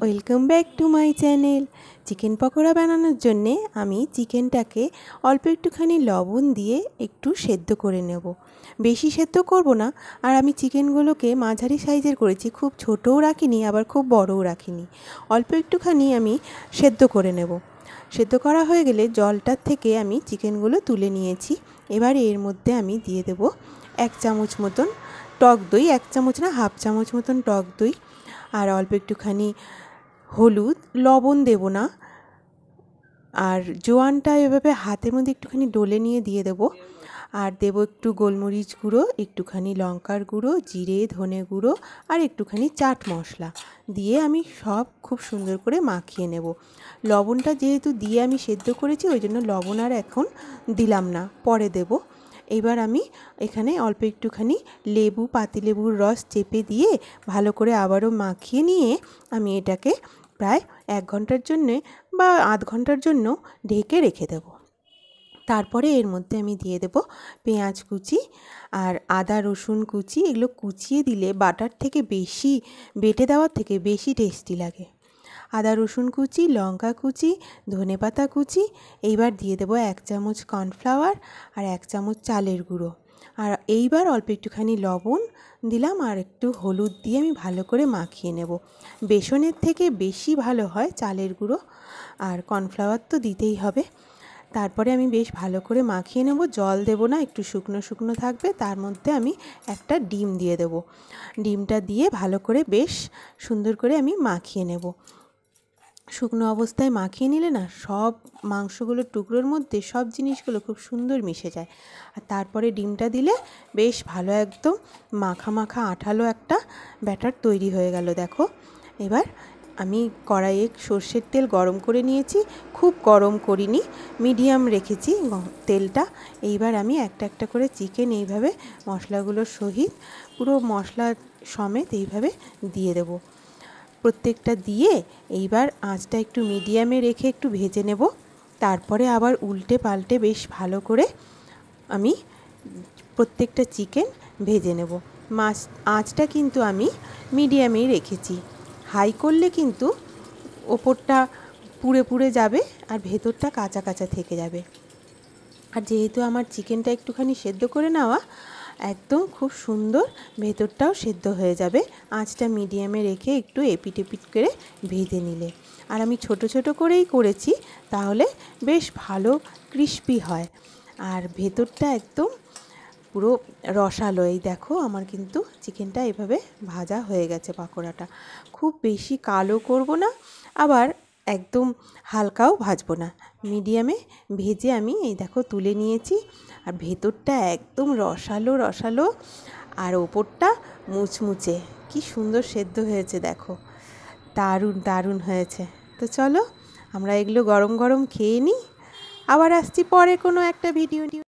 Welcome back to my channel. Chicken pakora বানানোর জন্যে আমি চিকেনটাকে অল্প একটুখানি লবণ দিয়ে একটু সেদ্ধ করে নেব। বেশি সেদ্ধ করব না। আর আমি চিকেনগুলোকে মাঝারি সাইজের করেছি, খুব ছোটও রাখিনি আবার খুব বড়ও রাখিনি। অল্প একটুখানি আমি সেদ্ধ করে নেব। সেদ্ধ করা হয়ে গেলে জলটার থেকে আমি চিকেনগুলো তুলে নিয়েছি। এবার এর মধ্যে আমি দিয়ে দেব 1 চামচ মতন টক দই, 1 চামচ না, হাফ চামচ মতন টক দই। আর অল্প একটুখানি হলুদ, লবণ দেব না। আর জোয়ানটা এভাবে হাতের মধ্যে একটুখানি ডলে নিয়ে দিয়ে দেব। আর দেব একটু গোলমরিচ গুঁড়ো, একটুখানি লঙ্কার গুঁড়ো, জিরে ধনে গুঁড়ো আর একটুখানি চাট মশলা দিয়ে আমি সব খুব সুন্দর করে মাখিয়ে নেব। লবণটা যেহেতু দিয়ে আমি সেদ্ধ করেছি, ওই জন্য লবণ আর এখন দিলাম না, পরে দেব। এবার আমি এখানে অল্প একটুখানি লেবু, পাতিলেবুর রস চেপে দিয়ে ভালো করে আবারও মাখিয়ে নিয়ে আমি এটাকে প্রায় 1 ঘন্টার জন্যে বা আধ ঘন্টার জন্য ঢেকে রেখে দেব। তারপরে এর মধ্যে আমি দিয়ে দেব পেঁয়াজ কুচি আর আদা রসুন কুচি। এগুলো কুচিয়ে দিলে বাটার থেকে বেশি, বেটে দেওয়ার থেকে বেশি টেস্টি লাগে। আদা রসুন কুচি, লঙ্কা কুচি, ধনেপাতা কুচি। এইবার দিয়ে দেবো 1 চামচ কর্নফ্লাওয়ার আর 1 চামচ চালের গুঁড়ো। আর এইবার অল্প একটুখানি লবণ দিলাম আর একটু হলুদ দিয়ে আমি ভালো করে মাখিয়ে নেব। বেসনের থেকে বেশি ভালো হয় চালের গুঁড়ো, আর কর্নফ্লাওয়ার তো দিতেই হবে। তারপরে আমি বেশ ভালো করে মাখিয়ে নেব। জল দেব না, একটু শুকনো শুকনো থাকবে। তার মধ্যে আমি একটা ডিম দিয়ে দেব। ডিমটা দিয়ে ভালো করে বেশ সুন্দর করে আমি মাখিয়ে নেব। শুকনো অবস্থায় মাখিয়ে নিলে না, সব মাংসগুলোর টুকরোর মধ্যে সব জিনিসগুলো খুব সুন্দর মিশে যায়। আর তারপরে ডিমটা দিলে বেশ ভালো একদম মাখা মাখা আঠালো একটা ব্যাটার তৈরি হয়ে গেল। দেখো, এবার আমি কড়াইয়ে সর্ষের তেল গরম করে নিয়েছি, খুব গরম করিনি, মিডিয়াম রেখেছি তেলটা। এইবার আমি একটা একটা করে চিকেন এইভাবে মশলাগুলোর সহিত পুরো মশলা সমেত এইভাবে দিয়ে দেব। প্রত্যেকটা দিয়ে এইবার আঁচটা একটু মিডিয়ামে রেখে একটু ভেজে নেব। তারপরে আবার উল্টে পাল্টে বেশ ভালো করে আমি প্রত্যেকটা চিকেন ভেজে নেব। আঁচটা কিন্তু আমি মিডিয়ামেই রেখেছি। হাই করলে কিন্তু ওপরটা পুড়ে পুড়ে যাবে আর ভেতরটা কাঁচা কাঁচা থেকে যাবে। আর যেহেতু আমার চিকেনটা একটুখানি সেদ্ধ করে নেওয়া, একদম খুব সুন্দর ভেতরটাও সেদ্ধ হয়ে যাবে আঁচটা মিডিয়ামে রেখে একটু এপিট এপিট করে ভেজে নিলে। আর আমি ছোট ছোট করেই করেছি, তাহলে বেশ ভালো ক্রিস্পি হয় আর ভেতরটা একদম পুরো রসালো। এই দেখো, আমার কিন্তু চিকেনটা এভাবে ভাজা হয়ে গেছে। পাকোড়াটা খুব বেশি কালো করব না, আবার একদম হালকাও ভাজবো না, মিডিয়ামে ভেজে আমি এই দেখো তুলে নিয়েছি। আর ভেতরটা একদম রসালো রসালো আর ওপরটা মুচমুচে, কি সুন্দর সেদ্ধ হয়েছে দেখো, দারুণ দারুণ হয়েছে। তো চলো আমরা এগুলো গরম গরম খেয়ে নিই। আবার আসছি পরে কোনো একটা ভিডিও নিয়ে।